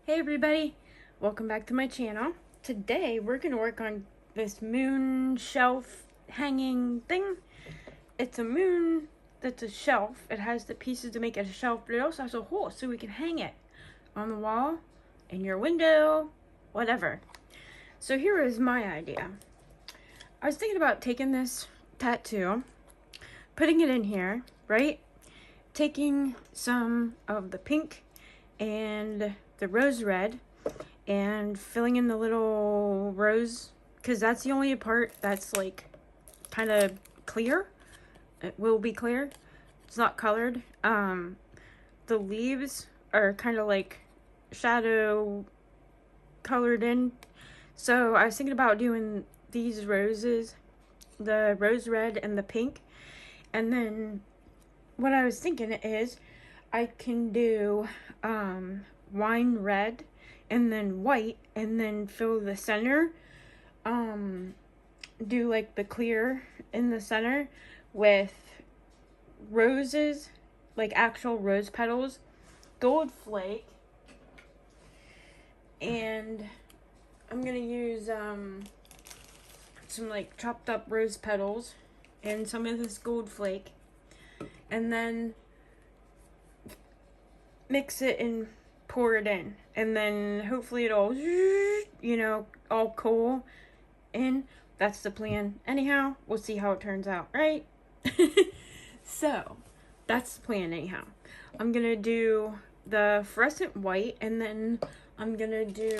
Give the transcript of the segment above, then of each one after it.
Hey everybody, welcome back to my channel. Today we're going to work on this moon shelf hanging thing. It's a moon that's a shelf. It has the pieces to make it a shelf, but it also has a hole so we can hang it on the wall, in your window, whatever. So here is my idea. I was thinking about taking this tattoo, putting it in here, right? Taking some of the pink and the rose red and filling in the little rose, because that's the only part that's like kind of clear. It will be clear. It's not colored. The leaves are kind of like shadow colored in. So I was thinking about doing these roses, the rose red and the pink. And then what I was thinking is I can do wine red and then white, and then fill the center, do like the clear in the center with roses, like actual rose petals, gold flake, and I'm gonna use some like chopped up rose petals and some of this gold flake, and then mix it and pour it in, and then hopefully it'll, you know, all cool in. That's the plan. Anyhow, we'll see how it turns out, right? So that's the plan. Anyhow, I'm gonna do the fluorescent white, and then I'm gonna do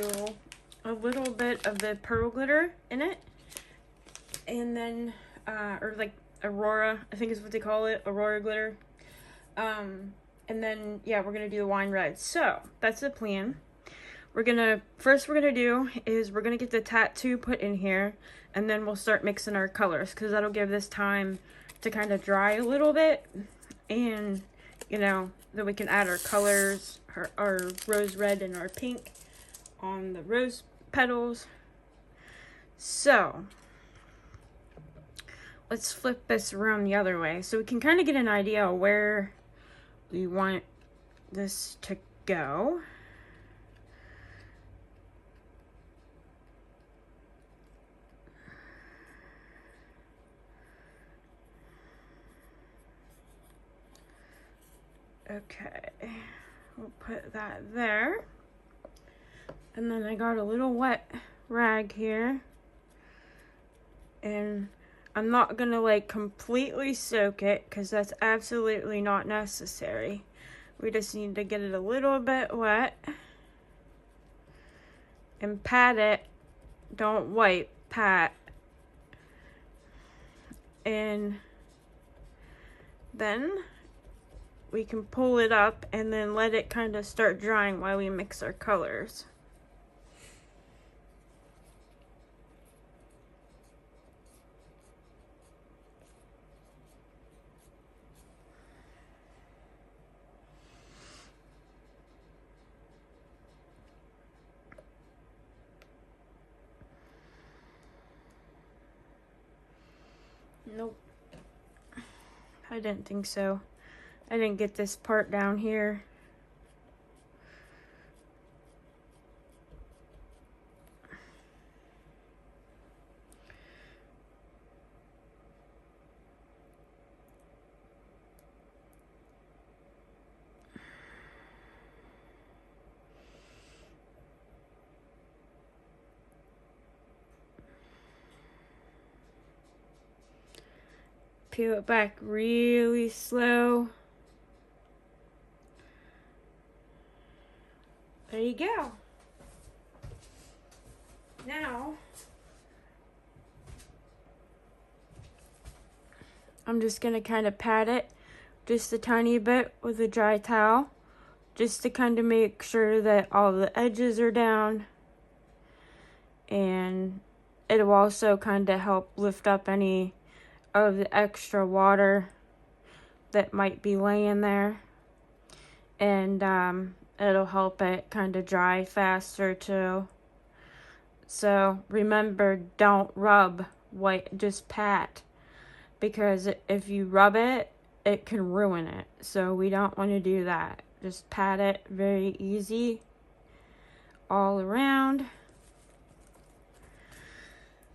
a little bit of the pearl glitter in it, and then or like aurora, I think is what they call it, aurora glitter. And then, yeah, we're going to do the wine red. So, that's the plan. First we're going to do is we're going to get the tattoo put in here, and then we'll start mixing our colors, because that'll give this time to kind of dry a little bit, and, you know, then we can add our colors, our rose red and our pink on the rose petals. So, let's flip this around the other way, so we can kind of get an idea of where we want this to go. Okay, we'll put that there. And then I got a little wet rag here. And I'm not gonna like completely soak it, because that's absolutely not necessary. We just need to get it a little bit wet and pat it. Don't wipe, pat. And then we can pull it up and then let it kind of start drying while we mix our colors. Nope. I didn't think so. I didn't get this part down here. Peel it back really slow. There you go. Now, I'm just going to kind of pat it just a tiny bit with a dry towel, just to kind of make sure that all the edges are down. And it'll also kind of help lift up any of the extra water that might be laying there. And it'll help it kind of dry faster too. So remember, don't rub, just pat, because if you rub it, it can ruin it. So we don't want to do that. Just pat it very easy. all around.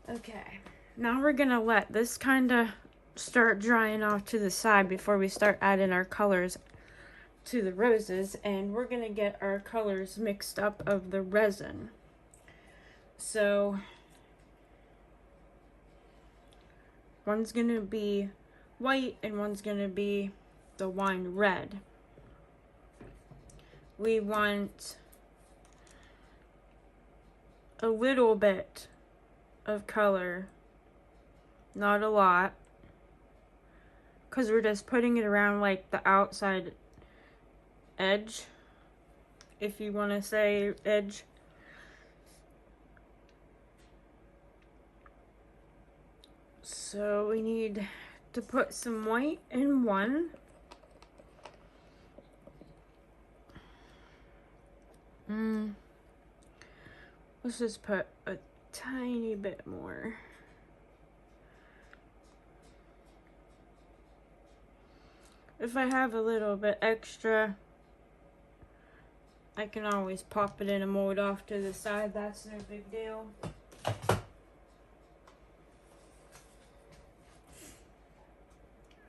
Okay, now we're gonna let this kind of start drying off to the side before we start adding our colors to the roses, and we're gonna get our colors mixed up of the resin. So one's gonna be white and one's gonna be the wine red. We want a little bit of color, not a lot, because we're just putting it around like the outside edge, if you want to say edge. So we need to put some white in one. Let's just put a tiny bit more. If I have a little bit extra, I can always pop it in a mold off to the side. That's no big deal.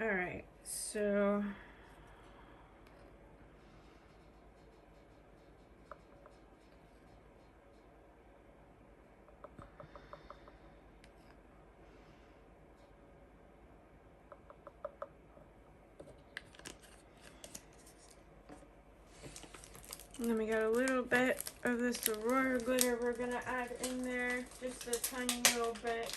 Alright, so and then we got a little bit of this Aurora glitter we're gonna add in there, just a tiny little bit.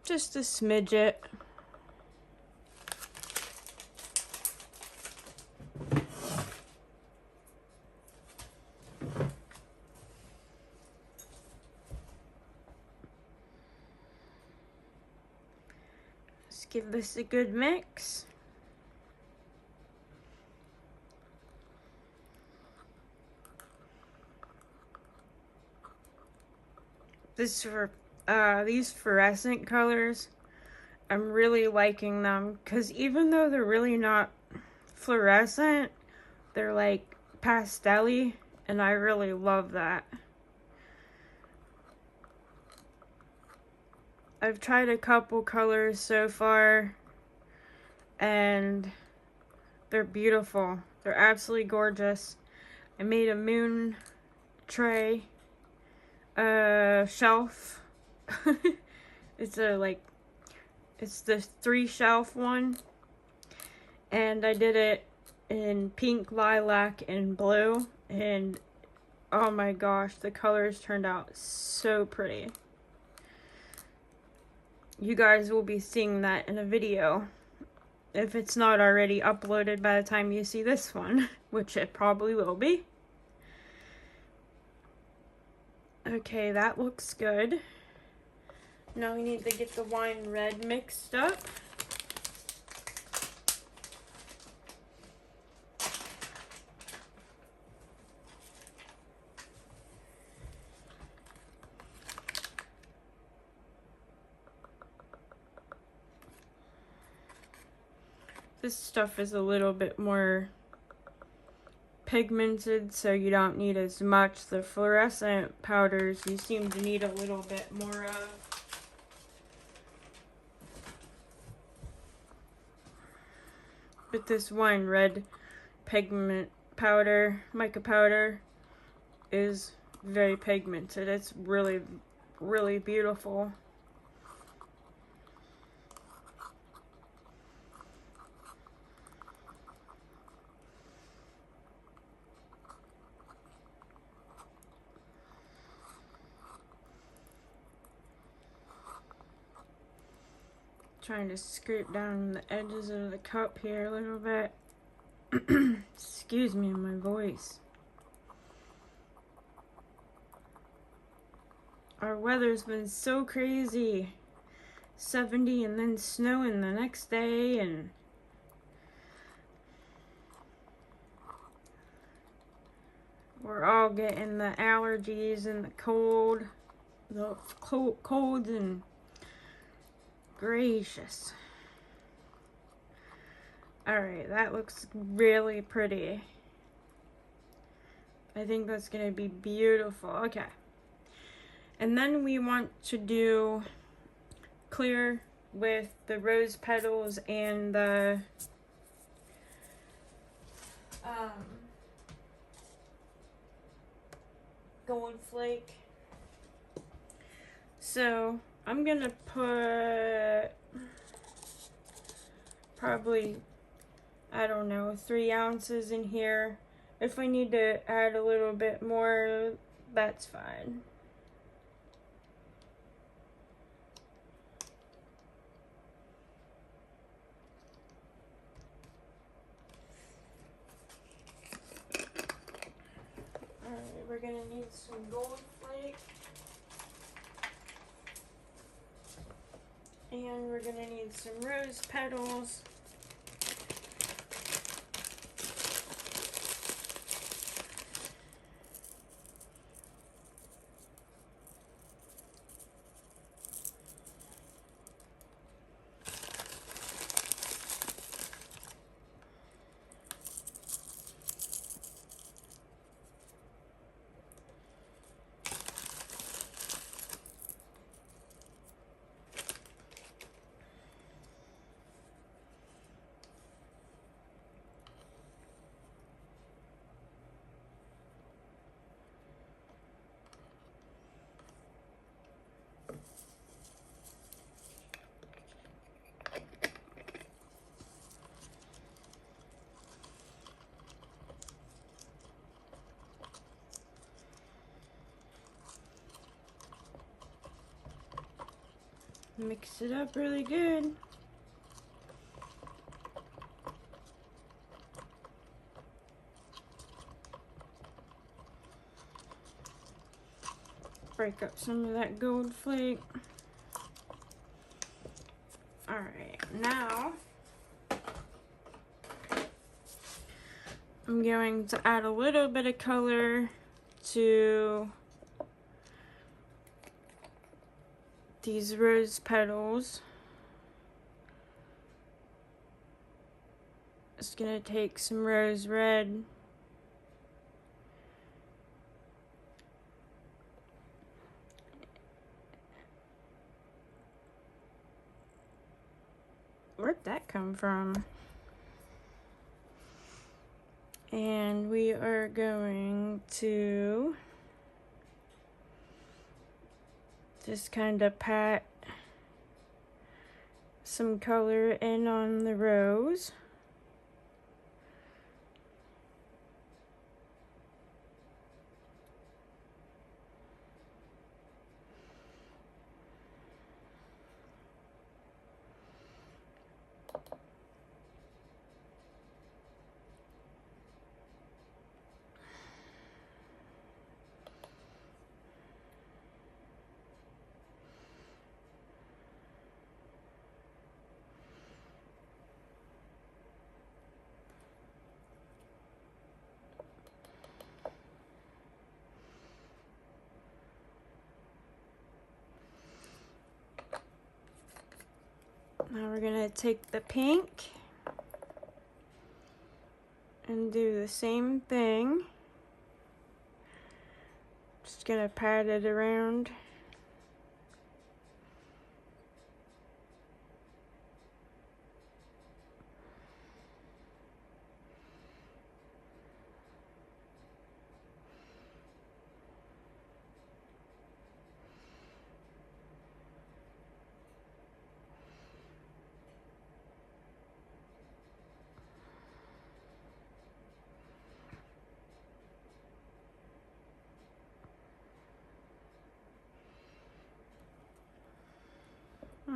Just a smidget. Let's give this a good mix. This for these fluorescent colors, I'm really liking them, because even though they're really not fluorescent, they're like pastel-y, and I really love that. I've tried a couple colors so far, and they're beautiful. They're absolutely gorgeous. I made a moon tray shelf. It's the 3-shelf one, and I did it in pink, lilac, and blue, and oh my gosh, the colors turned out so pretty. You guys will be seeing that in a video, if it's not already uploaded by the time you see this one, which it probably will be. Okay, that looks good. Now we need to get the wine red mixed up. This stuff is a little bit more pigmented, so you don't need as much. The fluorescent powders you seem to need a little bit more of. But this wine red pigment powder, mica powder, is very pigmented. It's really, really beautiful. Trying to scrape down the edges of the cup here a little bit. Excuse me, my voice. Our weather's been so crazy. 70 and then snowing the next day, and We're all getting the allergies and the colds and gracious. Alright, that looks really pretty. I think that's going to be beautiful. Okay. And then we want to do clear with the rose petals and the gold flake. So I'm gonna put probably, I don't know, 3 ounces in here. If I need to add a little bit more, that's fine. Alright, we're gonna need some gold flake. And we're gonna need some rose petals. Mix it up really good. Break up some of that gold flake. Alright, now I'm going to add a little bit of color to these rose petals. Just gonna take some rose red. Where'd that come from? And we are going to just kind of pat some color in on the rose. Now we're gonna take the pink and do the same thing. Just gonna pat it around.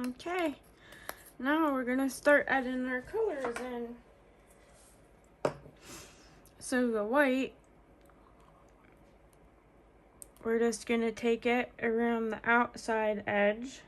Okay, now we're gonna start adding our colors in. So the white, we're just gonna take it around the outside edge.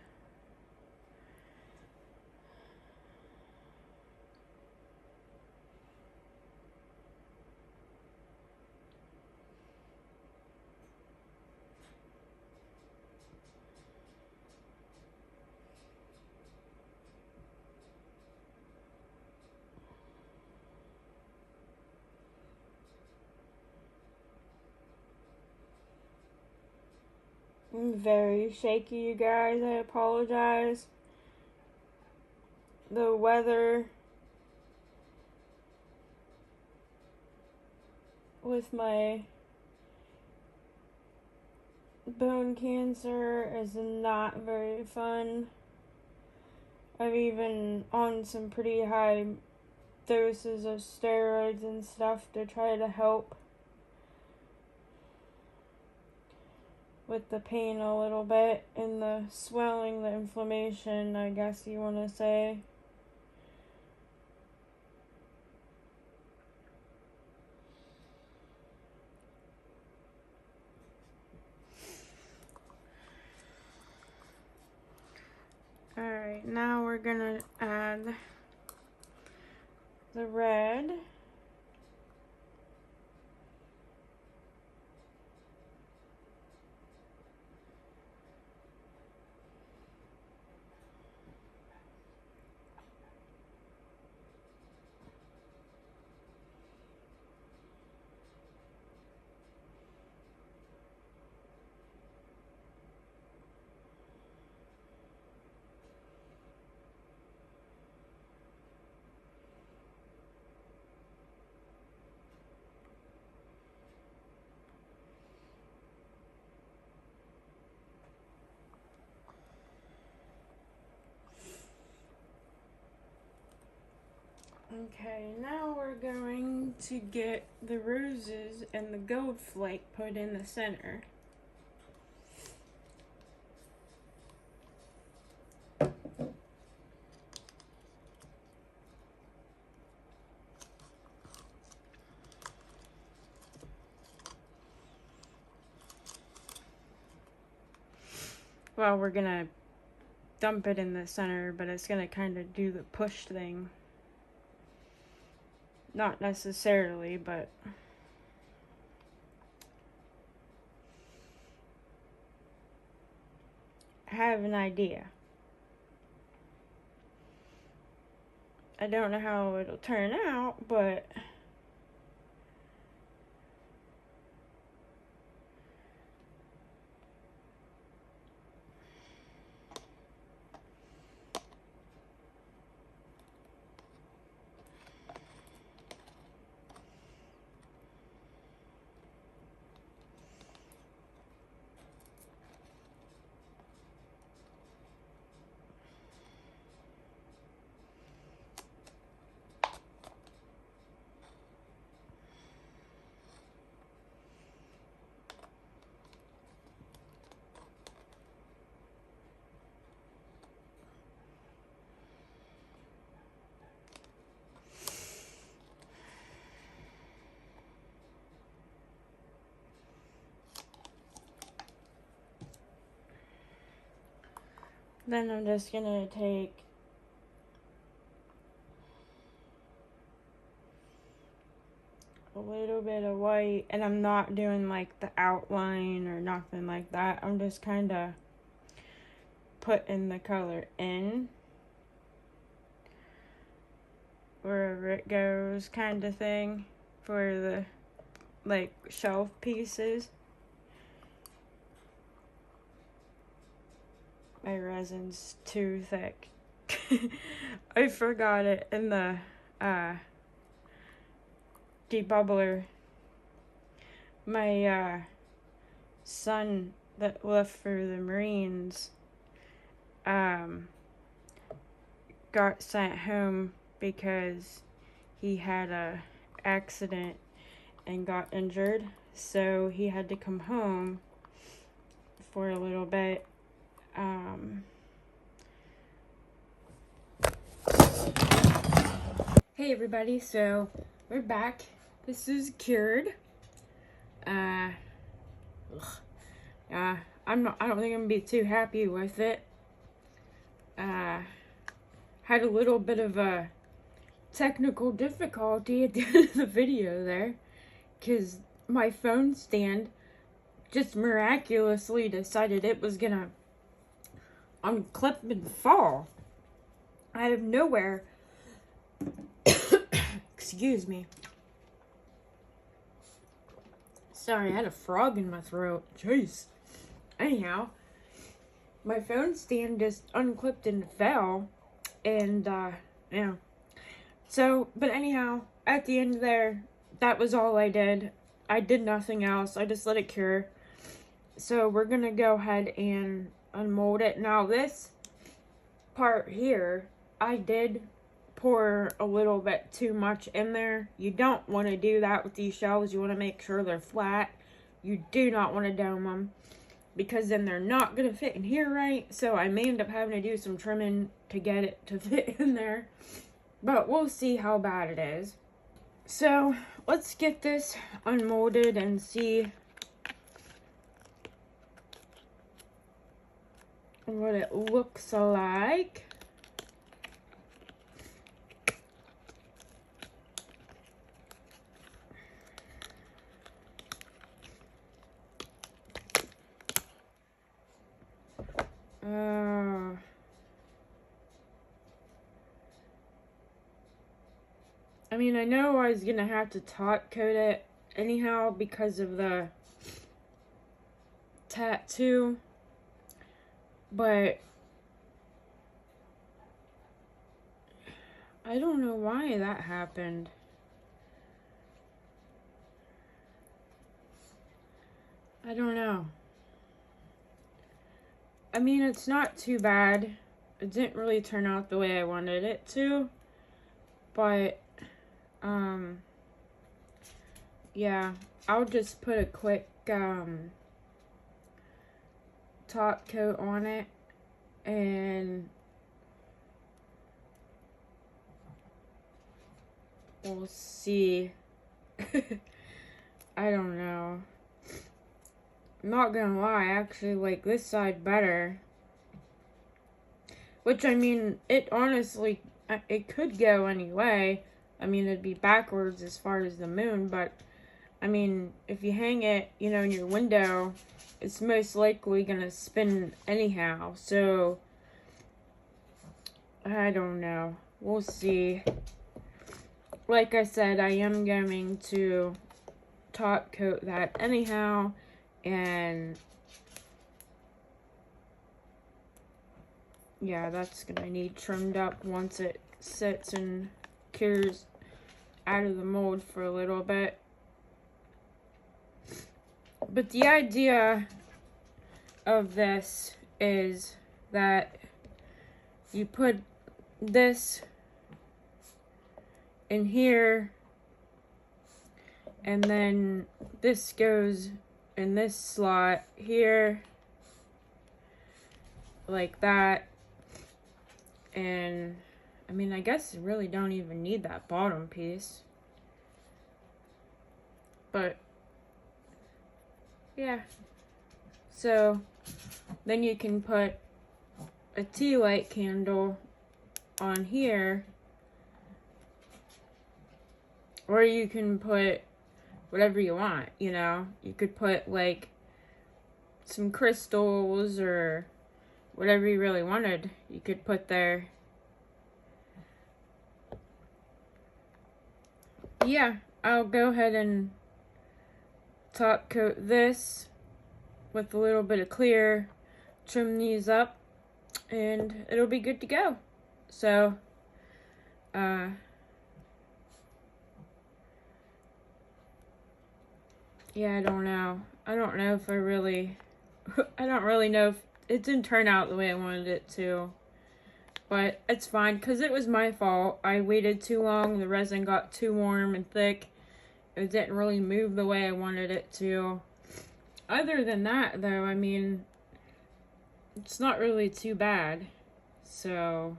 I'm very shaky, you guys. I apologize. The weather with my bone cancer is not very fun. I'm even on some pretty high doses of steroids and stuff to try to help with the pain a little bit and the swelling, the inflammation, I guess you want to say. Alright, now we're gonna add the red. Okay, now we're going to get the roses and the gold flake put in the center. Well, we're gonna dump it in the center, but it's gonna kind of do the push thing. Not necessarily, but I have an idea. I don't know how it'll turn out, but then I'm just gonna take a little bit of white, and I'm not doing like the outline or nothing like that. I'm just kind of putting the color in wherever it goes, kind of thing, for the like shelf pieces. My resin's too thick. I forgot it in the debubbler. My son that left for the Marines got sent home because he had a accident and got injured, so he had to come home for a little bit. Hey everybody, so we're back. This is cured. I don't think I'm gonna be too happy with it. Had a little bit of a technical difficulty at the end of the video there, because my phone stand just miraculously decided it was gonna unclip and fall out of nowhere. Excuse me. Sorry, I had a frog in my throat. Jeez. Anyhow, my phone stand just unclipped and fell. And, yeah. So, but anyhow, at the end there, that was all I did. I did nothing else. I just let it cure. So we're going to go ahead and unmold it. Now this part here, I did pour a little bit too much in there. You don't want to do that with these shells. You want to make sure they're flat. You do not want to dome them, because then they're not going to fit in here right. So I may end up having to do some trimming to get it to fit in there. But we'll see how bad it is. So let's get this unmolded and see what it looks like. I mean, I know I was gonna have to top coat it anyhow because of the tattoo, but I don't know why that happened. I don't know. I mean, it's not too bad. It didn't really turn out the way I wanted it to, but yeah, I'll just put a quick top coat on it, and we'll see. I don't know. I'm not gonna lie, I actually like this side better. Which, I mean, it honestly, it could go any way. I mean, it'd be backwards as far as the moon, but, I mean, if you hang it, you know, in your window, it's most likely gonna spin anyhow. So, I don't know. We'll see. Like I said, I am going to top coat that anyhow, and yeah, that's gonna need trimmed up once it sits and cures out of the mold for a little bit. But the idea of this is that you put this in here, and then this goes in this slot here, like that. And I mean, I guess you really don't even need that bottom piece, but yeah. So then you can put a tea light candle on here, or you can put whatever you want, you know. You could put like some crystals or whatever you really wanted, you could put there. Yeah, I'll go ahead and top coat this with a little bit of clear, trim these up, and it'll be good to go. So, yeah, I don't know. I don't know if I don't really know if it didn't turn out the way I wanted it to. But it's fine, because it was my fault. I waited too long. The resin got too warm and thick. It didn't really move the way I wanted it to. Other than that, though, I mean, it's not really too bad. So,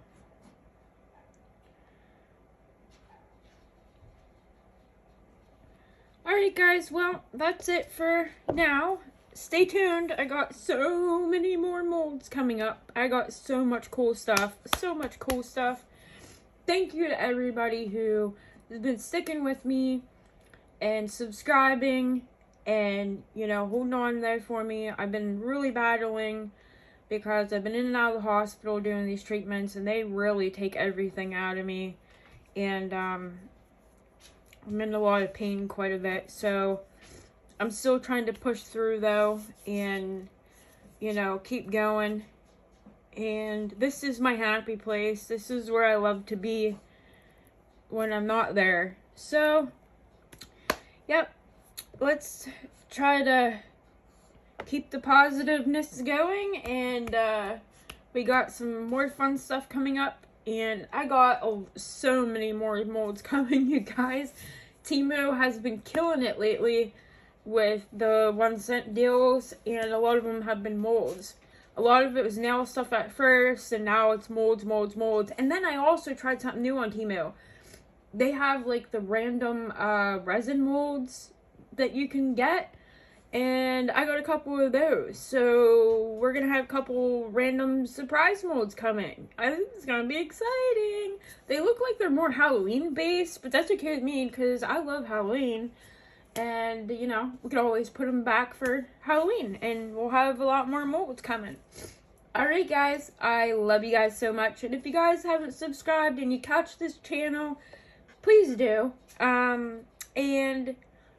alright guys, well, that's it for now. Stay tuned. I got so many more molds coming up. I got so much cool stuff. So much cool stuff. Thank you to everybody who has been sticking with me and subscribing and, you know, holding on there for me. I've been really battling because I've been in and out of the hospital doing these treatments, and they really take everything out of me. And I'm in a lot of pain quite a bit. So I'm still trying to push through though, and you know, keep going. And this is my happy place. This is where I love to be when I'm not there. So, yep, let's try to keep the positiveness going, and we got some more fun stuff coming up, and I got so many more molds coming, you guys. Timo has been killing it lately with the 1 cent deals, and a lot of them have been molds. A lot of it was nail stuff at first, and now it's molds. And then I also tried something new on Timo. They have like the random resin molds that you can get, and I got a couple of those. So we're gonna have a couple random surprise molds coming. I think it's gonna be exciting. They look like they're more Halloween based, but that's okay with me because I love Halloween. And, you know, we could always put them back for Halloween, and we'll have a lot more molds coming. Alright, guys, I love you guys so much. And if you guys haven't subscribed and you catch this channel, please do. And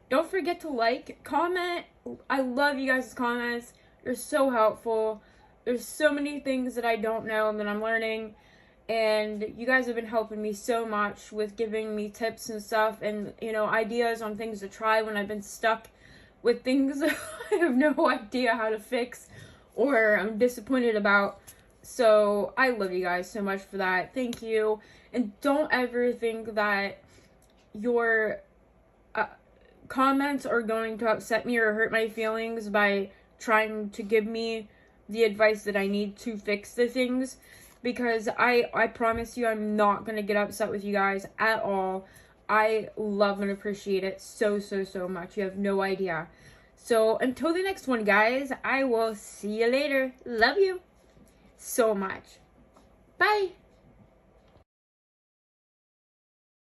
don't forget to like, comment. I love you guys' comments. You're so helpful. There's so many things that I don't know and that I'm learning. And you guys have been helping me so much with giving me tips and stuff, and, you know, ideas on things to try when I've been stuck with things I have no idea how to fix or I'm disappointed about. So I love you guys so much for that. Thank you. And don't ever think that your comments are going to upset me or hurt my feelings by trying to give me the advice that I need to fix the things. Because I promise you I'm not going to get upset with you guys at all. I love and appreciate it so much. You have no idea. So until the next one, guys, I will see you later. Love you so much. Bye.